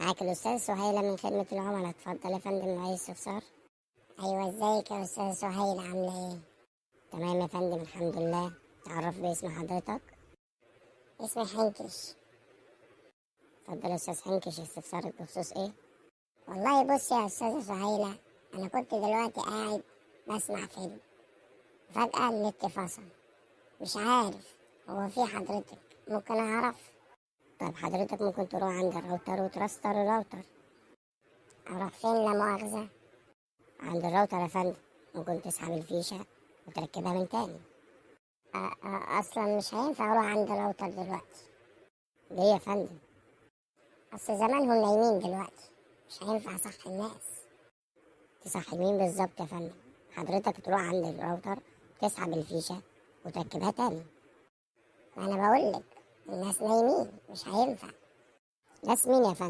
معاك الأستاذ سهيلة من خدمة العملاء. اتفضل يا فندم، عايز استفسار؟ أيوة، ازيك يا أستاذ سهيلة، عاملة ايه؟ تمام يا فندم، الحمد لله. تعرف باسم حضرتك؟ اسمي حنكش. اتفضل يا أستاذ حنكش، استفسارك بخصوص ايه؟ والله بص يا أستاذة سهيلة، أنا كنت دلوقتي قاعد بسمع فيلم، فجأة النت فصل. مش عارف هو في حضرتك ممكن أعرف؟ طيب حضرتك ممكن تروح عند الراوتر وترستر الراوتر. أروح فين لا مؤاخذة؟ عند الراوتر يا فندم، ممكن تسحب الفيشة وتركبها من تاني. أصلا مش هينفع أروح عند الراوتر دلوقتي. ليه يا فندم؟ أصل زمانهم نايمين دلوقتي، مش هينفع أصحي الناس. تصحي مين بالظبط يا فندم؟ حضرتك تروح عند الراوتر تسحب الفيشة وتركبها تاني. أنا بقولك الناس نايمين، مش هينفع. ناس مين يا فندم؟